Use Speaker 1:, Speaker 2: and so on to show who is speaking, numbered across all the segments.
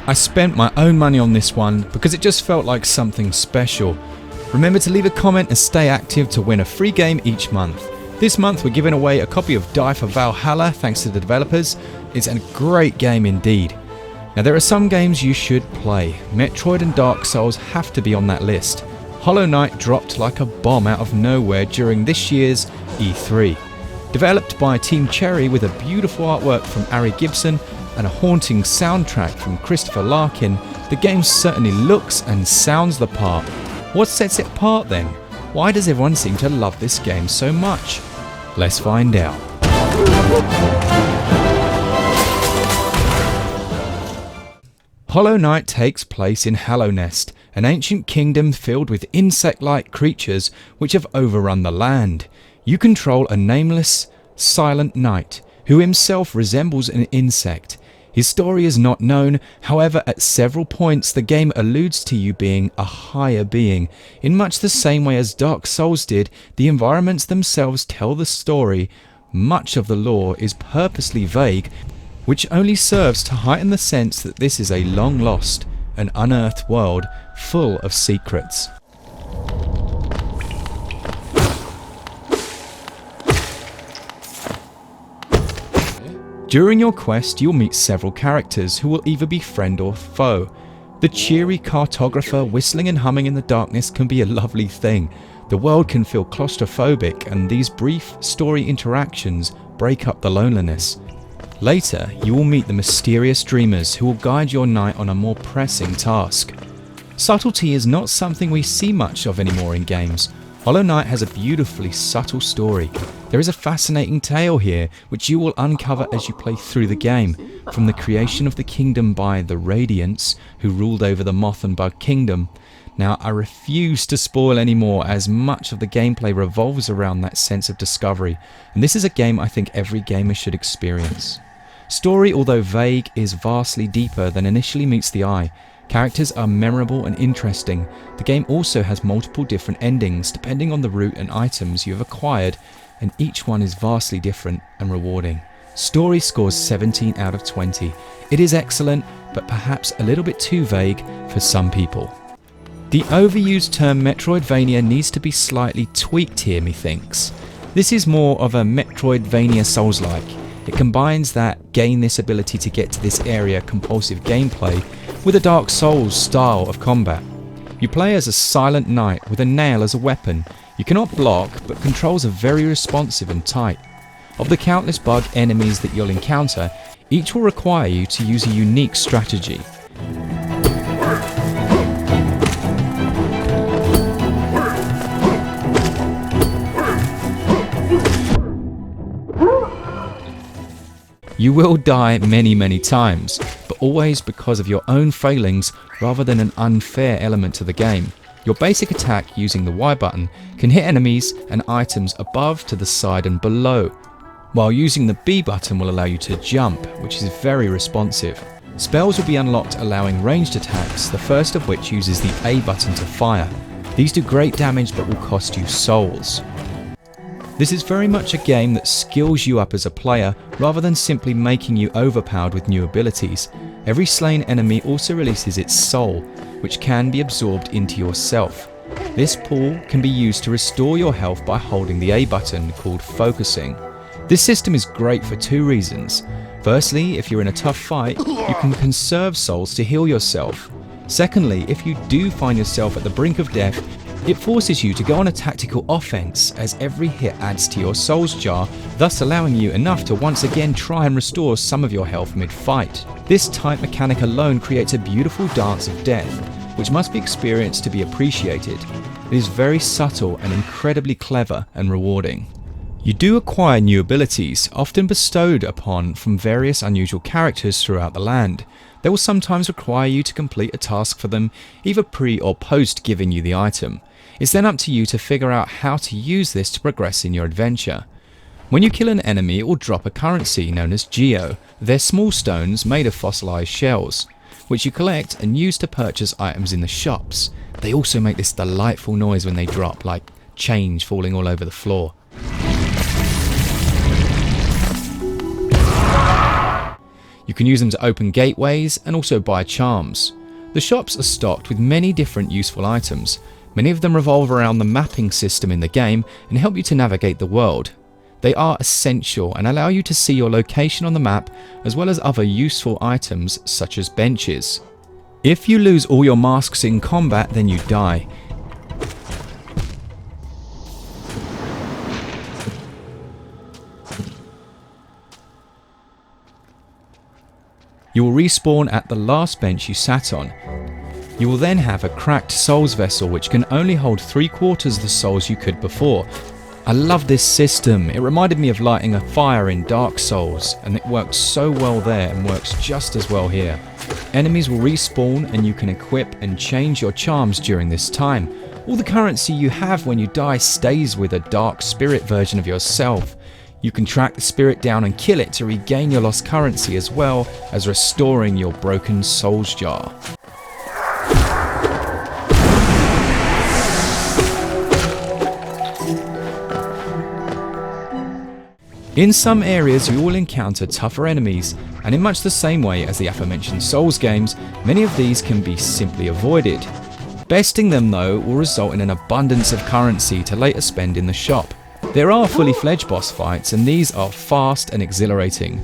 Speaker 1: I spent my own money on this one because it just felt like something special. Remember to leave a comment and stay active to win a free game each month. This month we're giving away a copy of Die for Valhalla thanks to the developers. It's a great game indeed. Now there are some games you should play. Metroid and Dark Souls have to be on that list. Hollow Knight dropped like a bomb out of nowhere during this year's E3. Developed by Team Cherry with a beautiful artwork from Ari Gibson and a haunting soundtrack from Christopher Larkin, the game certainly looks and sounds the part. What sets it apart then? Why does everyone seem to love this game so much? Let's find out. Hollow Knight takes place in Hallownest, an ancient kingdom filled with insect-like creatures which have overrun the land. You control a nameless, silent knight who himself resembles an insect. His story is not known, however at several points the game alludes to you being a higher being. In much the same way as Dark Souls did, the environments themselves tell the story. Much of the lore is purposely vague, which only serves to heighten the sense that this is a long-lost and unearthed world full of secrets. During your quest, you'll meet several characters who will either be friend or foe. The cheery cartographer whistling and humming in the darkness can be a lovely thing. The world can feel claustrophobic, and these brief story interactions break up the loneliness. Later, you will meet the mysterious dreamers who will guide your knight on a more pressing task. Subtlety is not something we see much of anymore in games. Hollow Knight has a beautifully subtle story. There is a fascinating tale here which you will uncover as you play through the game, from the creation of the kingdom by the Radiants, who ruled over the Moth and Bug Kingdom. Now I refuse to spoil any more as much of the gameplay revolves around that sense of discovery, and this is a game I think every gamer should experience. Story, although vague, is vastly deeper than initially meets the eye. Characters are memorable and interesting. The game also has multiple different endings depending on the route and items you have acquired, and each one is vastly different and rewarding. Story scores 17 out of 20. It is excellent, but perhaps a little bit too vague for some people. The overused term Metroidvania needs to be slightly tweaked here, methinks. This is more of a Metroidvania Souls-like. It combines that gain this ability to get to this area compulsive gameplay with a Dark Souls style of combat. You play as a silent knight with a nail as a weapon. You cannot block, but controls are very responsive and tight. Of the countless bug enemies that you'll encounter, each will require you to use a unique strategy. You will die many times, but always because of your own failings rather than an unfair element to the game. Your basic attack using the Y button can hit enemies and items above, to the side and below, while using the B button will allow you to jump, which is very responsive. Spells will be unlocked allowing ranged attacks, the first of which uses the A button to fire. These do great damage but will cost you souls. This is very much a game that skills you up as a player rather than simply making you overpowered with new abilities. Every slain enemy also releases its soul, which can be absorbed into yourself. This pool can be used to restore your health by holding the A button, called focusing. This system is great for two reasons. Firstly, if you're in a tough fight, you can conserve souls to heal yourself. Secondly, if you do find yourself at the brink of death, it forces you to go on a tactical offense, as every hit adds to your souls jar, thus allowing you enough to once again try and restore some of your health mid-fight. This tight mechanic alone creates a beautiful dance of death, which must be experienced to be appreciated. It is very subtle and incredibly clever and rewarding. You do acquire new abilities, often bestowed upon from various unusual characters throughout the land. They will sometimes require you to complete a task for them, either pre or post giving you the item. It's then up to you to figure out how to use this to progress in your adventure. When you kill an enemy, it will drop a currency known as Geo. They're small stones made of fossilized shells, which you collect and use to purchase items in the shops. They also make this delightful noise when they drop, like change falling all over the floor. You can use them to open gateways and also buy charms. The shops are stocked with many different useful items. Many of them revolve around the mapping system in the game and help you to navigate the world. They are essential and allow you to see your location on the map, as well as other useful items such as benches. If you lose all your masks in combat, then you die. You will respawn at the last bench you sat on. You will then have a cracked souls vessel which can only hold 3/4 the souls you could before. I love this system. It reminded me of lighting a fire in Dark Souls, and it worked so well there and works just as well here. Enemies will respawn and you can equip and change your charms during this time. All the currency you have when you die stays with a dark spirit version of yourself. You can track the spirit down and kill it to regain your lost currency, as well as restoring your broken souls jar. In some areas you will encounter tougher enemies, and in much the same way as the aforementioned Souls games, many of these can be simply avoided. Besting them though will result in an abundance of currency to later spend in the shop. There are fully fledged boss fights, and these are fast and exhilarating.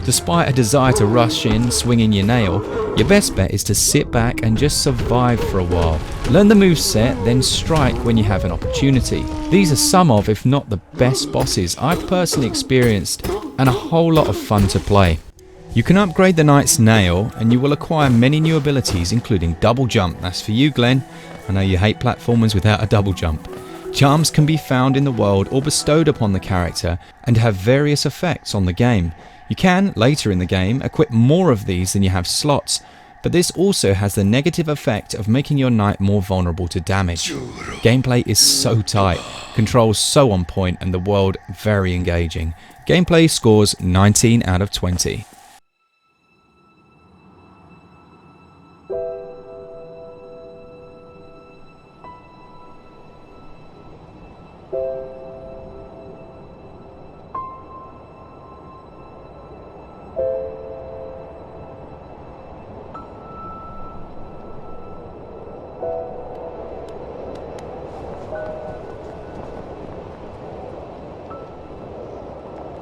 Speaker 1: Despite a desire to rush in, swinging your nail, your best bet is to sit back and just survive for a while. Learn the moveset, then strike when you have an opportunity. These are some of, if not the best bosses I've personally experienced, and a whole lot of fun to play. You can upgrade the Knight's Nail, and you will acquire many new abilities, including double jump. That's for you, Glenn. I know you hate platformers without a double jump. Charms can be found in the world or bestowed upon the character and have various effects on the game. You can, later in the game, equip more of these than you have slots, but this also has the negative effect of making your knight more vulnerable to damage. Gameplay is so tight, controls so on point, and the world very engaging. Gameplay scores 19 out of 20.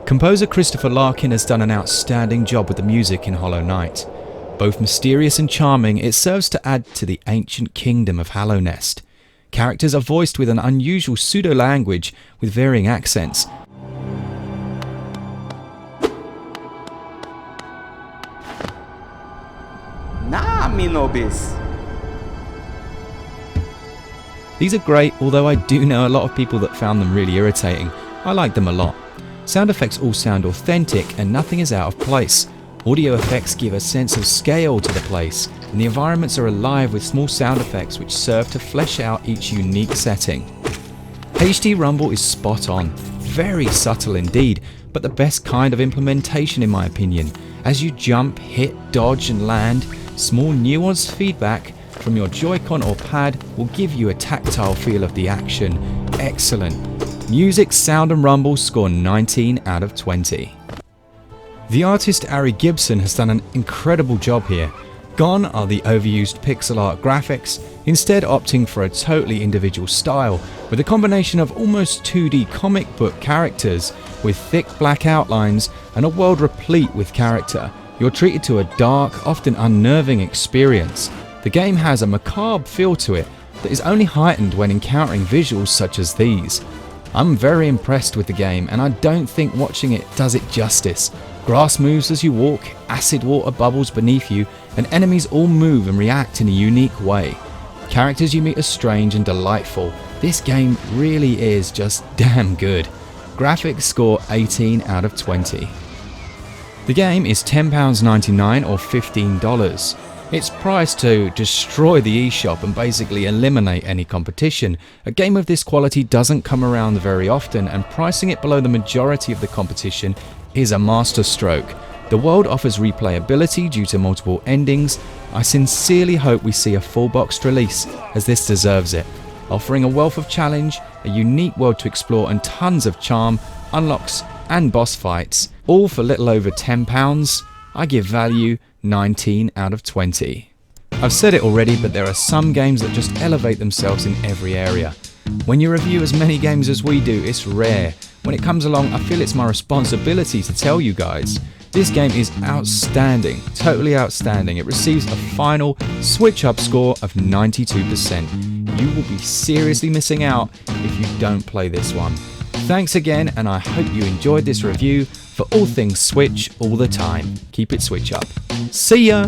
Speaker 1: Composer Christopher Larkin has done an outstanding job with the music in Hollow Knight. Both mysterious and charming, it serves to add to the ancient kingdom of Hallownest. Characters are voiced with an unusual pseudo-language with varying accents.
Speaker 2: Nah, me nobis.
Speaker 1: These are great, although I do know a lot of people that found them really irritating. I like them a lot. Sound effects all sound authentic and nothing is out of place. Audio effects give a sense of scale to the place, and the environments are alive with small sound effects which serve to flesh out each unique setting. HD rumble is spot on, very subtle indeed, but the best kind of implementation in my opinion. As you jump, hit, dodge and land, small nuanced feedback from your Joy-Con or pad will give you a tactile feel of the action. Excellent. Music, sound and rumble score 19 out of 20. The artist Ari Gibson has done an incredible job here. Gone are the overused pixel art graphics, instead opting for a totally individual style, with a combination of almost 2D comic book characters with thick black outlines and a world replete with character. You're treated to a dark, often unnerving experience. The game has a macabre feel to it that is only heightened when encountering visuals such as these. I'm very impressed with the game, and I don't think watching it does it justice. Grass moves as you walk, acid water bubbles beneath you, and enemies all move and react in a unique way. Characters you meet are strange and delightful. This game really is just damn good. Graphics score 18 out of 20. The game is £10.99 or $15. It's priced to destroy the eShop and basically eliminate any competition. A game of this quality doesn't come around very often, and pricing it below the majority of the competition is a masterstroke. The world offers replayability due to multiple endings. I sincerely hope we see a full boxed release, as this deserves it. Offering a wealth of challenge, a unique world to explore and tons of charm, unlocks and boss fights, all for little over £10, I give value 19 out of 20. I've said it already, but there are some games that just elevate themselves in every area. When you review as many games as we do, it's rare. When it comes along, I feel it's my responsibility to tell you guys. This game is outstanding, totally outstanding. It receives a final Switch Up score of 92%. You will be seriously missing out if you don't play this one. Thanks again, and I hope you enjoyed this review for all things Switch all the time. Keep it Switch Up. See ya!